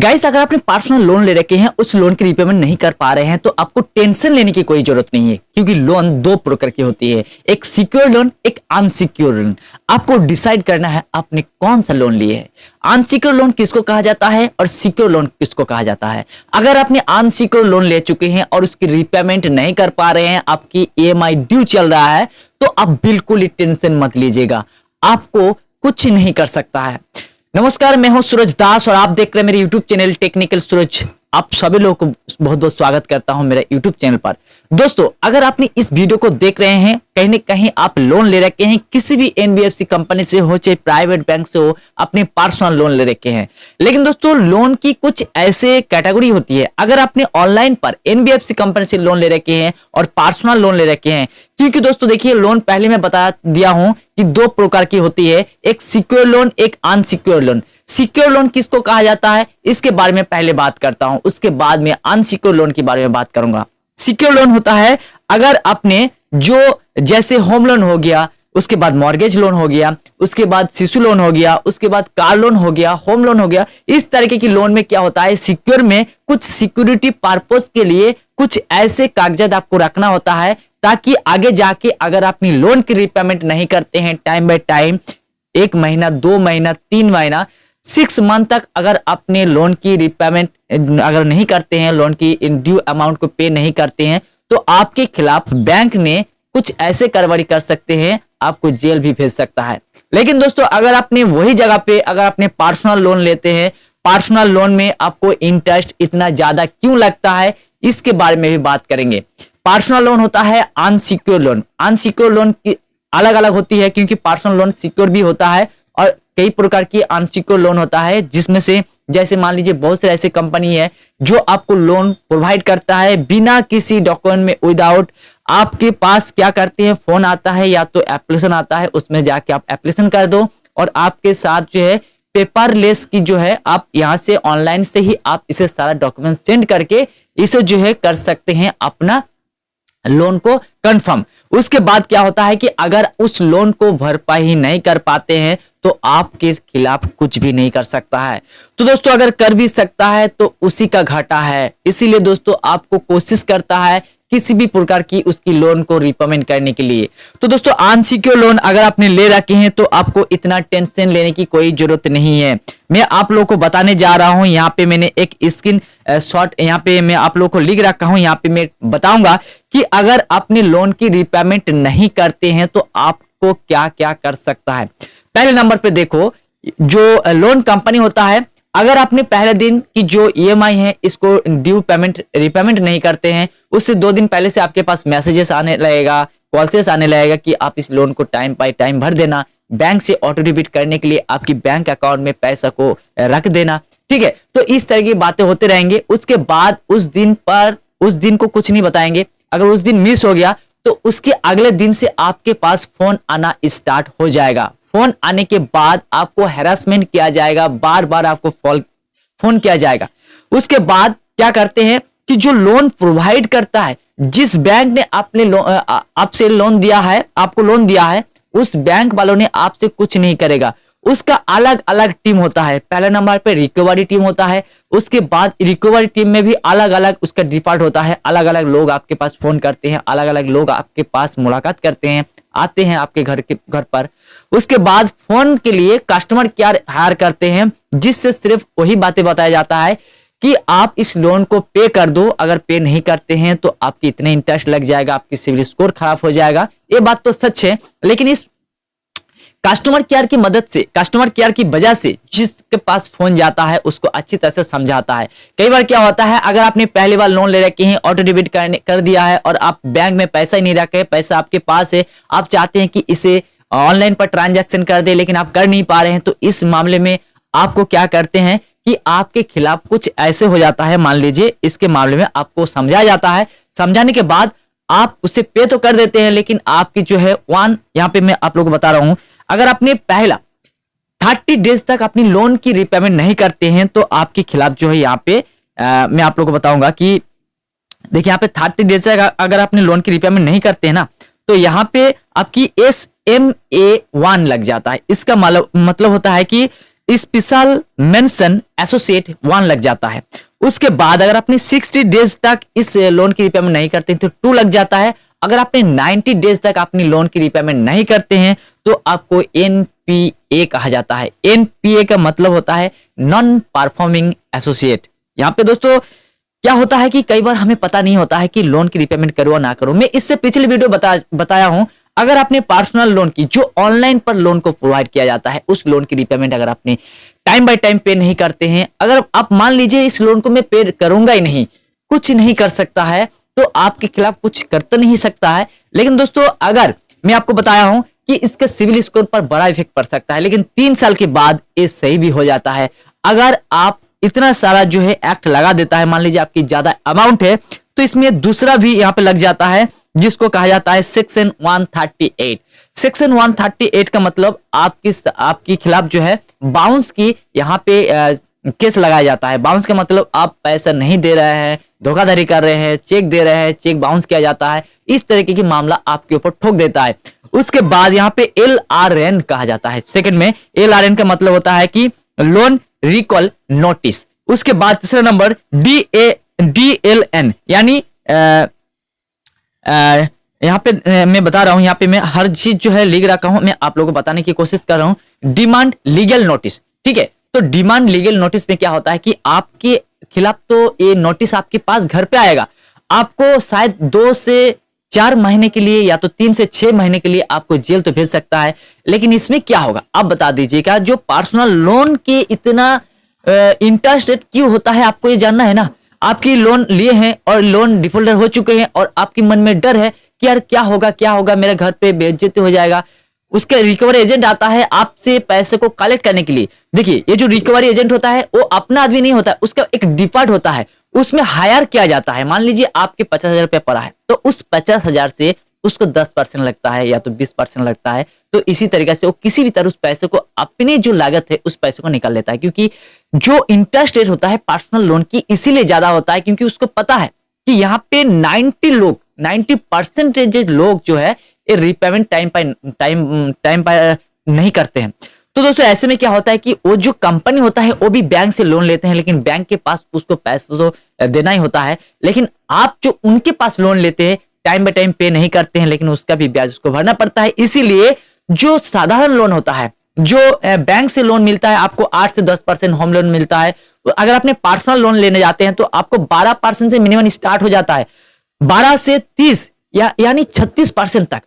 Guys, अगर आपने personal loan ले रखे हैं, उस लोन की रीपेमेंट नहीं कर पा रहे हैं तो आपको टेंशन लेने की कोई जरूरत नहीं है, क्योंकि लोन दो प्रकार की होती है, एक सिक्योर लोन, एक अनसिक्योर लोन। आपको डिसाइड करना है आपने कौन सा लोन लिए है। अनसिक्योर लोन किसको कहा जाता है और सिक्योर लोन किसको कहा जाता है। अगर आपने अनसिक्योर लोन ले चुके हैं और उसकी रीपेमेंट नहीं कर पा रहे हैं, आपकी ईएमआई ड्यू चल रहा है, तो आप बिल्कुल टेंशन मत लीजिएगा, आपको कुछ नहीं कर सकता है। नमस्कार, मैं हूं सूरज दास और आप देख रहे हैं मेरे YouTube चैनल टेक्निकल सूरज। आप सभी लोगों को बहुत बहुत स्वागत करता हूं मेरा YouTube चैनल पर। दोस्तों, अगर आपने इस वीडियो को देख रहे हैं, कहीं न कहीं आप लोन ले रखे हैं, किसी भी एनबीएफसी कंपनी से हो चाहे प्राइवेट बैंक से हो, अपने पर्सनल लोन ले रखे हैं। लेकिन दोस्तों, लोन की कुछ ऐसे कैटेगरी होती है। अगर आपने ऑनलाइन पर एनबीएफसी कंपनी से लोन ले रखे हैं और पर्सनल लोन ले रखे हैं, क्योंकि दोस्तों देखिए, लोन पहले मैं बता दिया हूं कि दो प्रकार की होती है, एक सिक्योर लोन, एक अनसिक्योर लोन। सिक्योर लोन किसको कहा जाता है, इसके बारे में पहले बात करता हूं, उसके बाद में अनसिक्योर लोन के बारे में बात करूंगा। सिक्योर लोन होता है अगर आपने जो जैसे होम लोन हो गया, उसके बाद मॉर्गेज लोन हो गया, उसके बाद शिशु लोन हो गया, उसके बाद कार लोन हो गया, होम लोन हो गया। इस तरीके की लोन में क्या होता है, सिक्योर में कुछ सिक्योरिटी पर्पस के लिए कुछ ऐसे कागजात आपको रखना होता है, ताकि आगे जाके अगर अपनी लोन की रीपेमेंट नहीं करते हैं टाइम बाय टाइम, 1 महीना, 2 महीना, 3 महीना, 6 मंथ तक अगर अपने लोन की रीपेमेंट अगर नहीं करते हैं, लोन की ड्यू अमाउंट को पे नहीं करते हैं, तो आपके खिलाफ बैंक ने कुछ ऐसे कार्रवाई कर सकते हैं, आपको जेल भी भेज सकता है। लेकिन दोस्तों, अगर आपने वही जगह पे अगर अपने पर्सनल लोन लेते हैं, पर्सनल लोन में आपको इंटरेस्ट इतना ज्यादा क्यों लगता है, इसके बारे में भी बात करेंगे। पर्सनल लोन होता है अनसिक्योर लोन। अनसिक्योर लोन की अलग अलग होती है, क्योंकि पर्सनल लोन सिक्योर भी होता है और कई प्रकार की अनसिक्योर लोन होता है, जिसमें से जैसे मान लीजिए बहुत से ऐसे कंपनी है जो आपको लोन प्रोवाइड करता है बिना किसी डॉक्यूमेंट में, विदाउट। आपके पास क्या करते हैं, फोन आता है या तो एप्लीकेशन आता है, उसमें जाके आप एप्लीकेशन कर दो और आपके साथ जो है पेपरलेस की जो है, आप यहां से ऑनलाइन से ही आप इसे सारा डॉक्यूमेंट सेंड करके इसे जो है कर सकते हैं अपना लोन को कंफर्म। उसके बाद क्या होता है कि अगर उस लोन को भरपाई नहीं कर पाते हैं तो आपके खिलाफ कुछ भी नहीं कर सकता है। तो दोस्तों, अगर कर भी सकता है तो उसी का घाटा है। इसीलिए दोस्तों, आपको कोशिश करता है किसी भी प्रकार की उसकी लोन को रीपेमेंट करने के लिए। तो दोस्तों, अनसिक्योर लोन अगर आपने ले रखे हैं तो आपको इतना टेंशन लेने की कोई जरूरत नहीं है। मैं आप लोगों को बताने जा रहा हूं, यहाँ पे मैंने एक स्क्रीन शॉट यहाँ पे मैं आप लोगों को लिख रखा हूं। यहाँ पे मैं बताऊंगा कि अगर आपने लोन की रीपेमेंट नहीं करते हैं तो आपको क्या क्या कर सकता है। पहले नंबर पे देखो, जो लोन कंपनी होता है, अगर आपने पहले दिन की जो ईएमआई है इसको ड्यू पेमेंट रीपेमेंट नहीं करते हैं, उससे 2 दिन पहले से आपके पास मैसेजेस आने लगेगा, कॉल्स आने लगेगा कि आप इस लोन को टाइम बाय टाइम भर देना, बैंक से ऑटो डेबिट करने के लिए आपकी बैंक अकाउंट में पैसा को रख देना। ठीक है, तो इस तरह की बातें होते रहेंगे। उसके बाद उस दिन को कुछ नहीं बताएंगे। अगर उस दिन मिस हो गया तो उसके अगले दिन से आपके पास फोन आना स्टार्ट हो जाएगा। फोन आने के बाद आपको हैरेसमेंट किया जाएगा, बार बार आपको फोन किया जाएगा। उसके बाद क्या करते हैं कि जो लोन प्रोवाइड करता है, जिस बैंक ने आपसे लोन दिया है, आपको लोन दिया है, उस बैंक वालों ने आपसे कुछ नहीं करेगा। उसका अलग अलग टीम होता है। पहले नंबर पे रिकवरी टीम होता है, उसके बाद रिकवरी टीम में भी अलग अलग उसका डिपार्ट होता है। अलग अलग लोग आपके पास फोन करते हैं, अलग अलग लोग आपके पास मुलाकात करते हैं, आते हैं आपके घर पर। उसके बाद फोन के लिए कस्टमर केयर हायर करते हैं, जिससे सिर्फ वही बातें बताया जाता है कि आप इस लोन को पे कर दो, अगर पे नहीं करते हैं तो आपकी इतने इंटरेस्ट लग जाएगा, आपकी सिविल स्कोर खराब हो जाएगा। ये बात तो सच है, लेकिन इस कस्टमर केयर की मदद से, कस्टमर केयर की वजह से जिसके पास फोन जाता है उसको अच्छी तरह से समझाता है। कई बार क्या होता है, अगर आपने पहली बार लोन ले रखे हैं, ऑटो डेबिट कर दिया है और आप बैंक में पैसा ही नहीं रखे, पैसा आपके पास है, आप चाहते हैं कि इसे ऑनलाइन पर ट्रांजैक्शन कर दे, लेकिन आप कर नहीं पा रहे हैं, तो इस मामले में आपको क्या करते हैं कि आपके खिलाफ कुछ ऐसे हो जाता है। मान लीजिए इसके मामले में आपको समझाया जाता है, समझाने के बाद आप उसे पे तो कर देते हैं, लेकिन आपकी जो है यहाँ पे मैं आप लोगों को बता रहा हूं, अगर आपने पहला 30 डेज तक अपनी लोन की रीपेमेंट नहीं करते हैं तो आपके खिलाफ जो है यहाँ पे मैं आप लोगों को बताऊंगा कि देखिए, यहाँ पे 30 डेज तक अगर आपने लोन की रीपेमेंट नहीं करते हैं ना, तो यहाँ पे आपकी SMA1 लग जाता है। इसका मतलब होता है कि स्पेशल मेंशन एसोसिएट 1 लग जाता है। उसके बाद अगर आपने 60 डेज तक इस लोन की रिपेमेंट नहीं करते हैं तो 2 लग जाता है। अगर आपने 90 डेज तक अपनी लोन की रिपेमेंट नहीं करते हैं तो आपको एनपीए कहा जाता है। एनपीए का मतलब होता है नॉन परफॉर्मिंग एसोसिएट। यहाँ पे दोस्तों क्या होता है कि कई बार हमें पता नहीं होता है कि लोन की रिपेमेंट करो ना करो। मैं इससे पिछले वीडियो बताया हूं, अगर आपने पर्सनल लोन की जो ऑनलाइन पर लोन को प्रोवाइड किया जाता है उस लोन की रिपेमेंट अगर आपने टाइम बाय टाइम पे नहीं करते हैं, अगर आप मान लीजिए इस लोन को मैं पे करूंगा ही नहीं, कुछ नहीं कर सकता है, तो आपके खिलाफ कुछ कर तो नहीं सकता है। लेकिन दोस्तों अगर मैं आपको बताया हूं कि इसके सिविल स्कोर पर बड़ा इफेक्ट पड़ सकता है, लेकिन 3 साल के बाद ये सही भी हो जाता है। अगर आप इतना सारा जो है एक्ट लगा देता है, मान लीजिए आपकी ज्यादा अमाउंट है, तो इसमें दूसरा भी यहाँ पे लग जाता है जिसको कहा जाता है सेक्शन 138। सेक्शन 138 का मतलब आपकी खिलाफ जो है बाउंस की यहाँ पे केस लगाया जाता है। बाउंस का मतलब आप पैसा नहीं दे रहे हैं, धोखाधड़ी कर रहे हैं, चेक दे रहे हैं, चेक बाउंस किया जाता है, इस तरीके की मामला आपके ऊपर ठोक देता है। उसके बाद यहाँ पे LRN कहा जाता है। सेकंड में LRN का मतलब होता है कि लोन रिकॉल नोटिस। उसके बाद तीसरा नंबर DLN यानी यहाँ पे मैं बता रहा हूं, यहाँ पे मैं हर चीज जो है लिख रखा हूं, मैं आप लोगों को बताने की कोशिश कर रहा हूं। डिमांड लीगल नोटिस, ठीक है। तो डिमांड लीगल नोटिस में क्या होता है कि आपके खिलाफ तो ये नोटिस आपके पास घर पे आएगा, आपको शायद 2 से 4 महीने के लिए या तो 3 से 6 महीने के लिए आपको जेल तो भेज सकता है। लेकिन इसमें क्या होगा आप बता दीजिएगा। जो पर्सनल लोन के इतना इंटरेस्ट रेट क्यों होता है आपको ये जानना है ना। आपकी लोन लिए हैं और लोन डिफॉल्टर हो चुके हैं और आपके मन में डर है कि यार क्या होगा, मेरे घर पे बेइज्जती हो जाएगा। उसके रिकवरी एजेंट आता है आपसे पैसे को कलेक्ट करने के लिए। देखिए ये जो रिकवरी एजेंट होता है वो अपना आदमी नहीं होता, उसका एक डिपार्ट होता है, उसमें हायर किया जाता है। मान लीजिए आपके 50,000 रुपया पड़ा है, तो उस 50,000 से उसको 10% लगता है या तो 20% लगता है। तो इसी तरीके से वो किसी भी तरह उस पैसे को, अपनी जो लागत है उस पैसे को निकाल लेता है। क्योंकि जो इंटरेस्ट रेट होता है पर्सनल लोन की इसीलिए ज्यादा होता है क्योंकि उसको पता है कि यहाँ पे 90% लोग जो है ये रिपेमेंट टाइम पर नहीं करते हैं। तो दोस्तों ऐसे में क्या होता है कि वो जो कंपनी होता है वो भी बैंक से लोन लेते हैं, लेकिन बैंक के पास उसको पैसा तो देना ही होता है। लेकिन आप जो उनके पास लोन लेते हैं टाइम बाय टाइम पे नहीं करते हैं, लेकिन उसका भी ब्याज उसको भरना पड़ता है। इसीलिए जो साधारण लोन होता है, जो बैंक से लोन मिलता है आपको 8 से 10% होम लोन मिलता है। अगर आपने पर्सनल लोन लेने जाते हैं तो आपको 12% से मिनिमम स्टार्ट हो जाता है, 12 से 30 यानी 36% तक।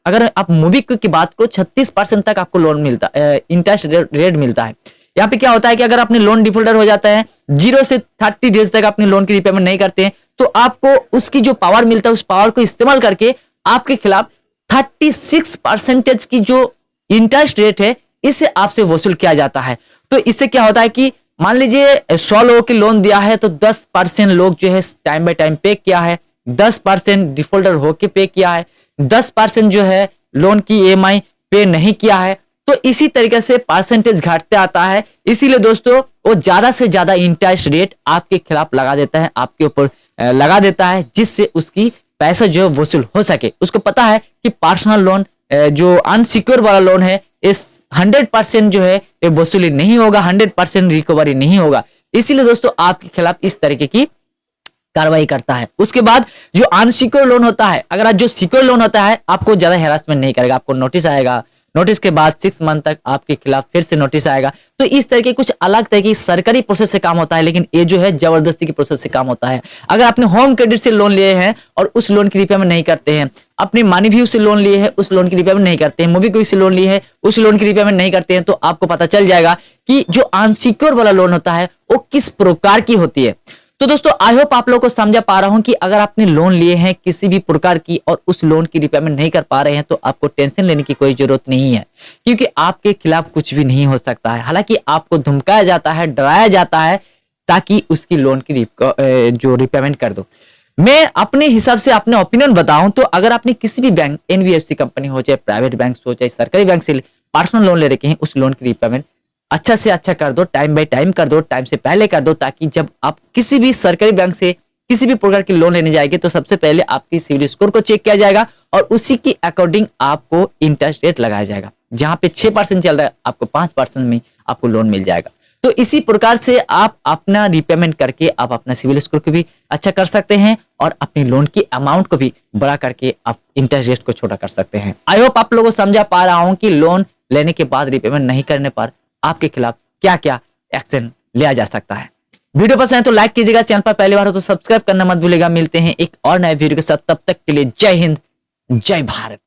अगर आप मूवी की बात करो 36% तक आपको लोन मिलता है, इंटरेस्ट रेट मिलता है। यहाँ पे क्या होता है कि अगर अपने लोन डिफॉल्टर हो जाता है, 0 से 30 डेज तक अपने लोन की रिपेमेंट नहीं करते हैं, तो आपको उसकी जो पावर मिलता है उस पावर को इस्तेमाल करके आपके खिलाफ 36% की जो इंटरेस्ट रेट है इसे आपसे वसूल किया जाता है। तो इससे क्या होता है कि मान लीजिए 100 लोगों की लोन दिया है तो 10% लोग जो है टाइम बाय टाइम पे किया है, 10% डिफॉल्टर होके पे किया है, 10% जो है लोन की EMI पे नहीं किया है। तो इसी तरीके से परसेंटेज घटते आता है। इसीलिए दोस्तों वो ज्यादा से ज्यादा इंटरेस्ट रेट आपके खिलाफ लगा देता है, आपके ऊपर लगा देता है, जिससे उसकी पैसा जो है वसूल हो सके। उसको पता है कि पर्सनल लोन जो अनसिक्योर वाला लोन है इस 100% जो है ये वसूली नहीं होगा, 100% रिकवरी नहीं होगा। इसीलिए दोस्तों आपके खिलाफ इस तरीके की कार्रवाई करता है। उसके बाद जो अनसिक्योर लोन होता है, अगर आज जो सिक्योर लोन होता है आपको ज्यादा हेरासमेंट नहीं करेगा, आपको नोटिस आएगा, नोटिस के बाद 6 मंथ तक आपके खिलाफ फिर से नोटिस आएगा। तो इस तरह के कुछ अलग तरह की सरकारी प्रोसेस से काम होता है, लेकिन ये जो है जबरदस्ती की प्रोसेस से काम होता है। अगर आपने होम क्रेडिट से लोन लिए हैं और उस लोन की रिपेमेंट नहीं करते हैं, अपने मनी व्यू से लोन लिए हैं उस लोन की रिपेमेंट नहीं करते हैं, मोबीक्विक से लोन लिए है उस लोन की रिपेमेंट नहीं करते हैं, तो आपको पता चल जाएगा कि जो अनसिक्योर वाला लोन होता है वो किस प्रकार की होती है। तो दोस्तों आई होप आप लोगों को समझा पा रहा हूं कि अगर आपने लोन लिए हैं किसी भी प्रकार की और उस लोन की रिपेमेंट नहीं कर पा रहे हैं तो आपको टेंशन लेने की कोई जरूरत नहीं है, क्योंकि आपके खिलाफ कुछ भी नहीं हो सकता है। हालांकि आपको धमकाया जाता है, डराया जाता है ताकि उसकी लोन की जो रिपेमेंट कर दो। मैं अपने हिसाब से अपने ओपिनियन बताऊं तो अगर आपने किसी भी बैंक, NBFC कंपनी हो चाहे प्राइवेट बैंक हो चाहे सरकारी बैंक से पर्सनल लोन ले रखे हैं, उस लोन की रिपेमेंट अच्छा से अच्छा कर दो, टाइम बाय टाइम कर दो, टाइम से पहले कर दो, ताकि जब आप किसी भी सरकारी बैंक से किसी भी प्रकार की लोन लेने जाएंगे तो सबसे पहले आपकी सिविल स्कोर को चेक किया जाएगा और उसी के अकॉर्डिंग आपको इंटरेस्ट रेट लगाया जाएगा। जहां पे 6% चल रहा है आपको 5% में आपको लोन मिल जाएगा। तो इसी प्रकार से आप अपना रिपेमेंट करके आप अपना सिविल स्कोर को भी अच्छा कर सकते हैं और अपनी लोन की अमाउंट को भी बड़ा करके आप इंटरेस्ट रेट को छोटा कर सकते हैं। आई होप आप लोगों को समझा पा रहा हूं कि लोन लेने के बाद रिपेमेंट नहीं करने पर आपके खिलाफ क्या क्या एक्शन लिया जा सकता है। वीडियो पसंद है तो लाइक कीजिएगा, चैनल पर पहली बार हो तो सब्सक्राइब करना मत भूलिएगा। मिलते हैं एक और नए वीडियो के साथ, तब तक के लिए जय हिंद, जय भारत।